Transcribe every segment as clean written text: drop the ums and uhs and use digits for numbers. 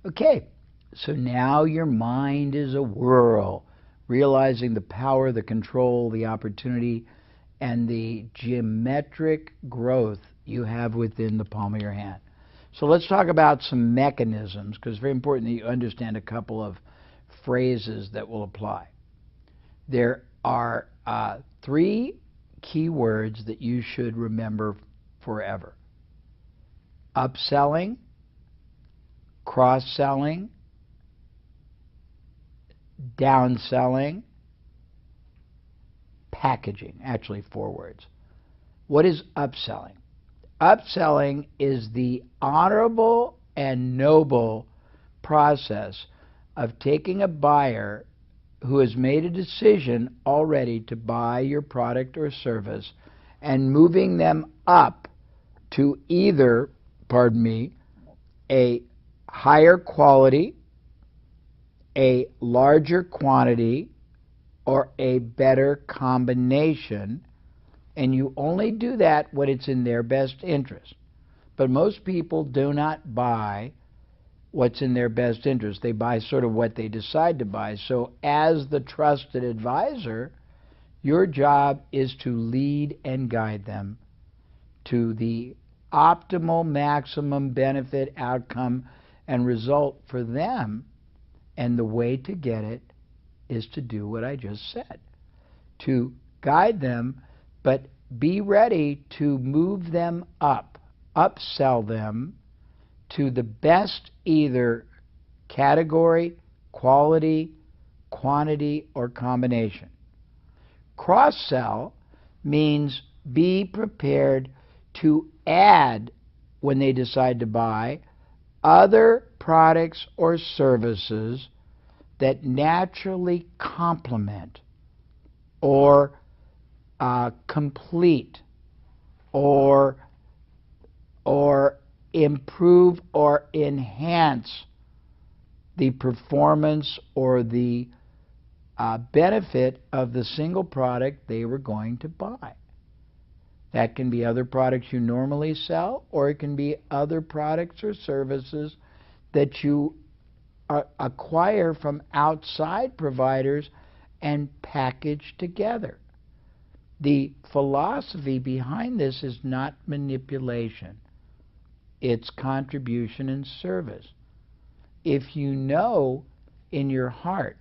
Okay, so now your mind is a whirl, realizing the power, the control, the opportunity, and the geometric growth you have within the palm of your hand. So let's talk about some mechanisms, because it's very important that you understand a couple of phrases that will apply. There are three key words that you should remember forever: upselling, cross-selling, downselling, packaging. Actually, four words. What is upselling? Upselling is the honorable and noble process of taking a buyer who has made a decision already to buy your product or service and moving them up to either, pardon me, a higher quality, a larger quantity, or a better combination, and you only do that when it's in their best interest. But most people do not buy what's in their best interest. They buy sort of what they decide to buy. So as the trusted advisor, your job is to lead and guide them to the optimal, maximum benefit, outcome, and result for them. And the way to get it is to do what I just said, to guide them, but be ready to move them up, upsell them to the best either category, quality, quantity, or combination. Cross-sell means be prepared to add, when they decide to buy, other products or services that naturally complement or complete or improve or enhance the performance or the benefit of the single product they were going to buy. That can be other products you normally sell, or it can be other products or services that you acquire from outside providers and package together. The philosophy behind this is not manipulation. It's contribution and service. If you know in your heart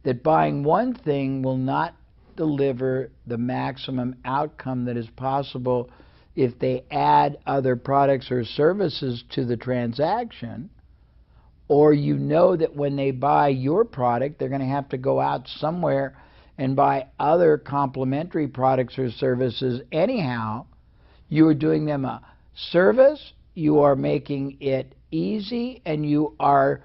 that buying one thing will not deliver the maximum outcome that is possible if they add other products or services to the transaction, or you know that when they buy your product, they're going to have to go out somewhere and buy other complementary products or services anyhow, you are doing them a service, you are making it easy, and you are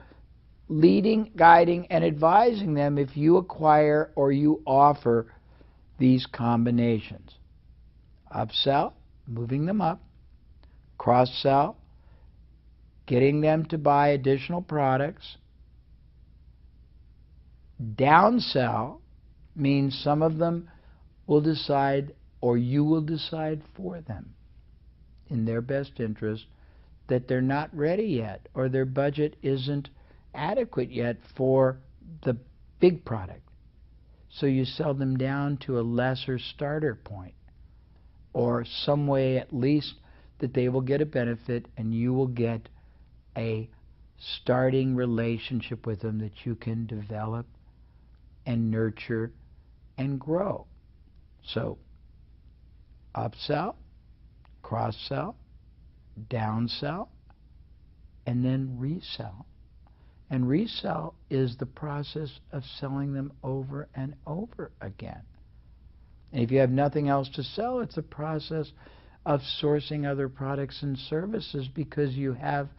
leading, guiding, and advising them if you acquire or you offer these combinations. Upsell, moving them up. Cross-sell, getting them to buy additional products. Downsell means some of them will decide, or you will decide for them, in their best interest, that they're not ready yet, or their budget isn't adequate yet for the big product. So you sell them down to a lesser starter point, or some way at least that they will get a benefit and you will get a starting relationship with them that you can develop and nurture and grow. So upsell, cross-sell, downsell, and then resell. And resell is the process of selling them over and over again. And if you have nothing else to sell, it's a process of sourcing other products and services, because you have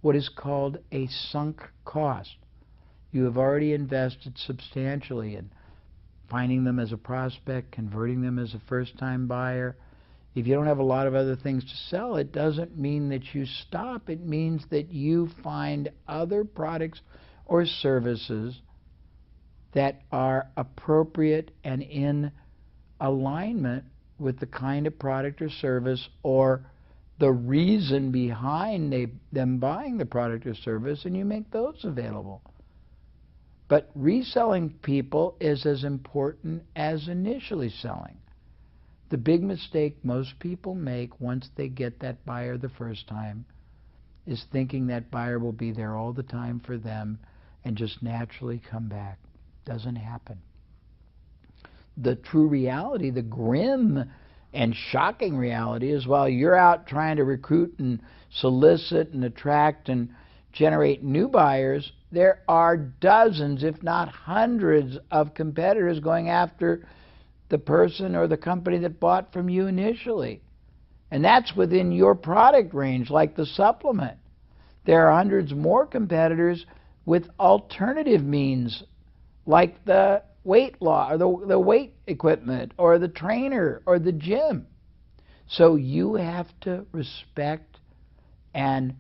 what is called a sunk cost. You have already invested substantially in finding them as a prospect, converting them as a first-time buyer. If you don't have a lot of other things to sell, it doesn't mean that you stop. It means that you find other products or services that are appropriate and in alignment with the kind of product or service or the reason behind them buying the product or service, and you make those available. But reselling people is as important as initially selling. The big mistake most people make once they get that buyer the first time is thinking that buyer will be there all the time for them and just naturally come back. Doesn't happen. The true reality, the grim and shocking reality, is while you're out trying to recruit and solicit and attract and generate new buyers, there are dozens, if not hundreds, of competitors going after the person or the company that bought from you initially. And that's within your product range, like the supplement. There are hundreds more competitors with alternative means, like the weight loss, or the weight equipment, or the trainer, or the gym. So you have to respect and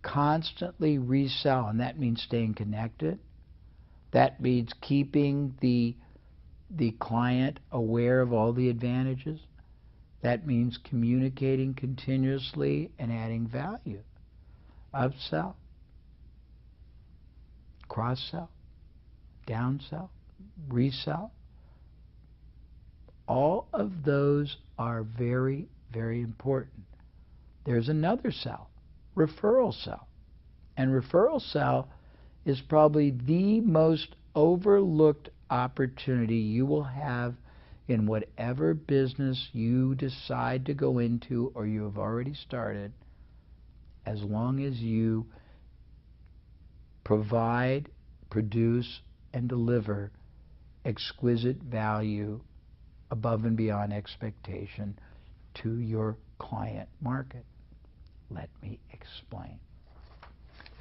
constantly resell, and that means staying connected. That means keeping the client aware of all the advantages. That means communicating continuously and adding value. Upsell, cross-sell, downsell, resell. All of those are very, very important. There's another sell, referral sell. And referral sell is probably the most overlooked opportunity you will have in whatever business you decide to go into or you have already started, as long as you provide, produce, and deliver exquisite value above and beyond expectation to your client market. Let me explain.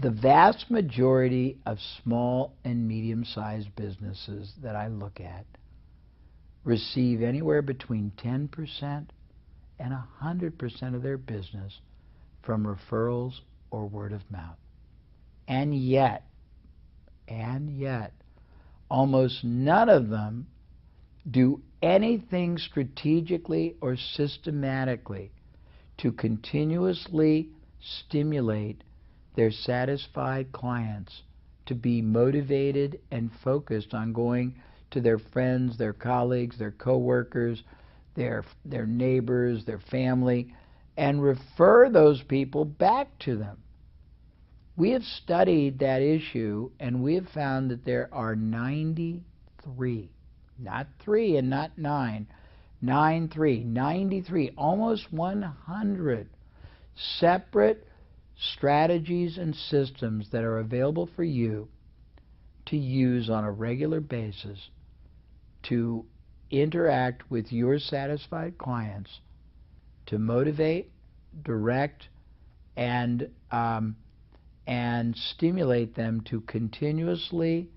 The vast majority of small and medium-sized businesses that I look at receive anywhere between 10% and 100% of their business from referrals or word of mouth. And yet, almost none of them do anything strategically or systematically to continuously stimulate their satisfied clients to be motivated and focused on going to their friends, their colleagues, their coworkers, their neighbors, their family, and refer those people back to them. We have studied that issue, and we have found that there are 93, not 3 and not 9, 93, almost 100 separate strategies and systems that are available for you to use on a regular basis to interact with your satisfied clients, to motivate, direct, and stimulate them to continuously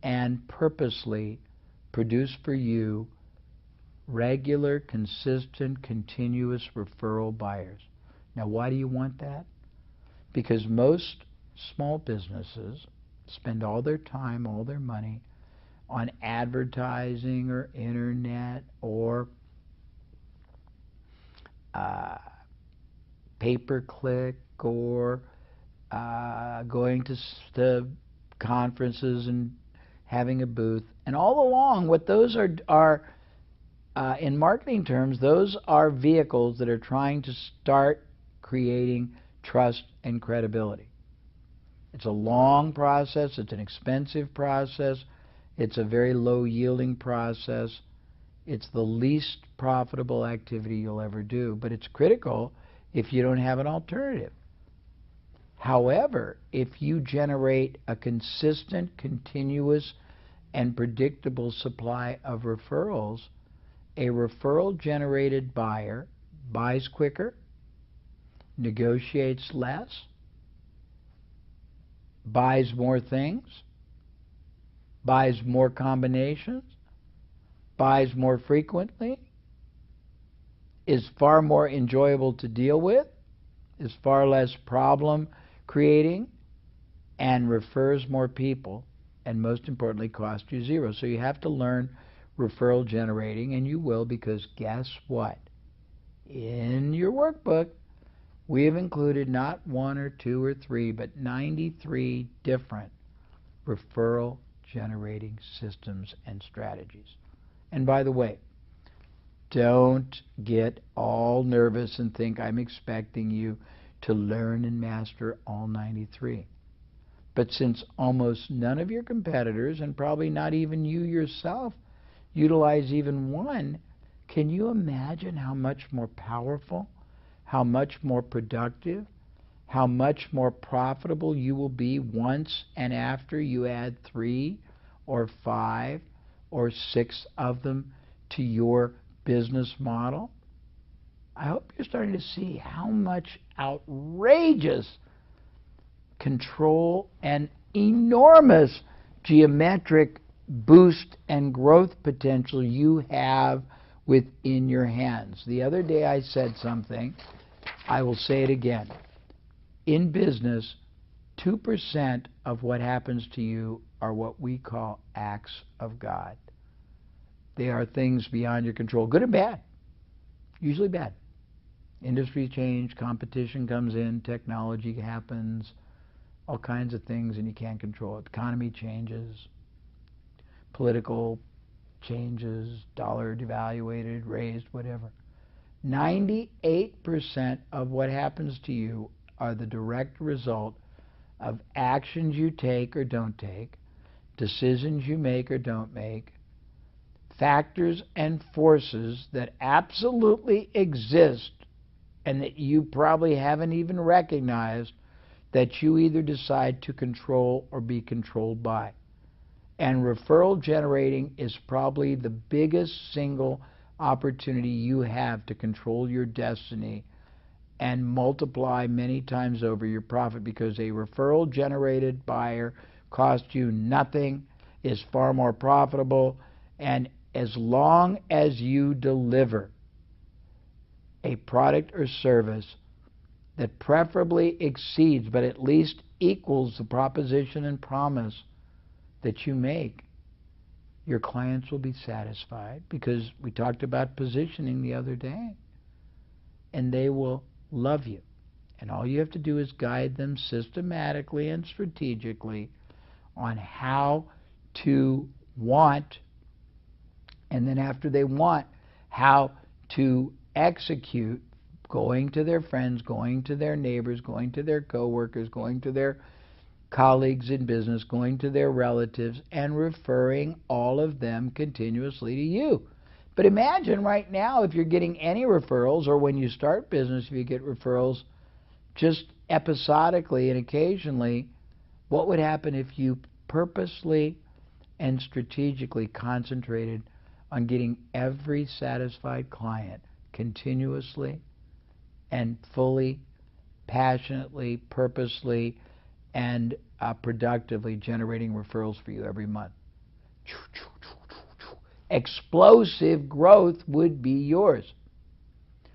and purposely produce for you regular, consistent, continuous referral buyers. Now, why do you want that? Because most small businesses spend all their time, all their money on advertising or internet or pay-per-click or going to conferences and having a booth. And all along, what those are in marketing terms, those are vehicles that are trying to start creating trust and credibility. It's a long process. It's an expensive process. It's a very low-yielding process. It's the least profitable activity you'll ever do, but it's critical if you don't have an alternative. However, if you generate a consistent, continuous, and predictable supply of referrals, a referral-generated buyer buys quicker, negotiates less, buys more things, buys more combinations, buys more frequently, is far more enjoyable to deal with, is far less problem creating, and refers more people, and most importantly, costs you zero. So you have to learn referral generating, and you will, because guess what? In your workbook, we have included not one or two or three, but 93 different referral generating systems and strategies. And by the way, don't get all nervous and think I'm expecting you to learn and master all 93. But since almost none of your competitors, and probably not even you yourself, utilize even one, can you imagine how much more powerful, how much more productive, how much more profitable you will be once and after you add 3 or 5 or 6 of them to your business model? I hope you're starting to see how much outrageous control and enormous geometric boost and growth potential you have within your hands. The other day I said something, I will say it again. In business, 2% of what happens to you are what we call acts of God. They are things beyond your control, good and bad, usually bad. Industry change, competition comes in, technology happens, all kinds of things, and you can't control it. Economy changes, political changes, dollar devaluated, raised, whatever. 98% of what happens to you are the direct result of actions you take or don't take, decisions you make or don't make, factors and forces that absolutely exist and that you probably haven't even recognized, that you either decide to control or be controlled by. And referral generating is probably the biggest single opportunity you have to control your destiny and multiply many times over your profit, because a referral generated buyer costs you nothing, is far more profitable, and as long as you deliver a product or service that preferably exceeds but at least equals the proposition and promise that you make, your clients will be satisfied, because we talked about positioning the other day, and they will love you. And all you have to do is guide them systematically and strategically on how to want, and then after they want, how to execute, going to their friends, going to their neighbors, going to their coworkers, going to their colleagues in business, going to their relatives, and referring all of them continuously to you. But imagine right now, if you're getting any referrals, or when you start business, if you get referrals just episodically and occasionally, what would happen if you purposely and strategically concentrated on getting every satisfied client continuously and fully, passionately, purposely, and productively generating referrals for you every month? Explosive growth would be yours.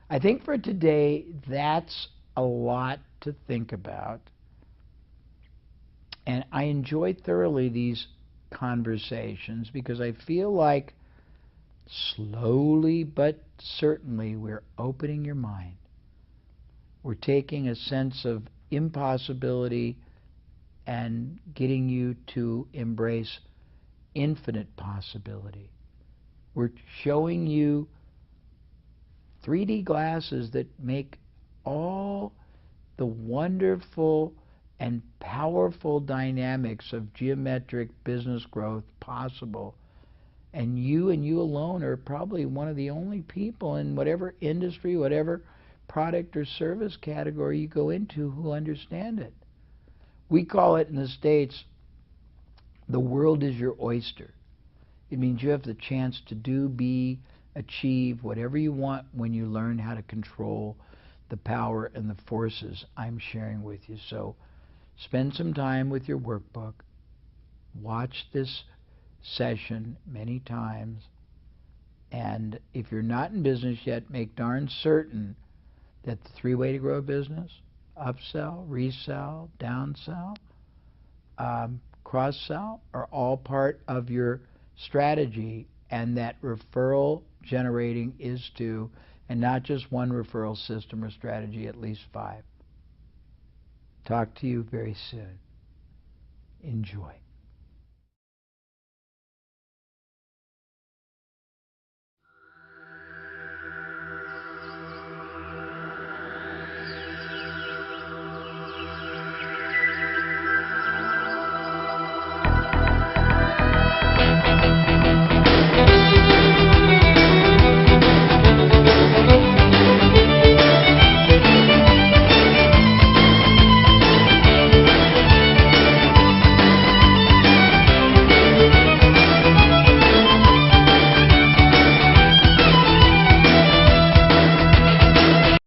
I think for today, that's a lot to think about. And I enjoy thoroughly these conversations, because I feel like slowly but certainly we're opening your mind. We're taking a sense of impossibility and getting you to embrace infinite possibility. We're showing you 3D glasses that make all the wonderful and powerful dynamics of geometric business growth possible. And you alone are probably one of the only people in whatever industry, whatever product or service category you go into, who understand it. We call it in the States, the world is your oyster. It means you have the chance to do, be, achieve whatever you want when you learn how to control the power and the forces I'm sharing with you. So spend some time with your workbook. Watch this session many times. And if you're not in business yet, make darn certain that the 3-way to grow a business, upsell, resell, downsell, cross-sell, are all part of your strategy, and that referral generating is too, and not just one referral system or strategy, at least 5. Talk to you very soon. Enjoy.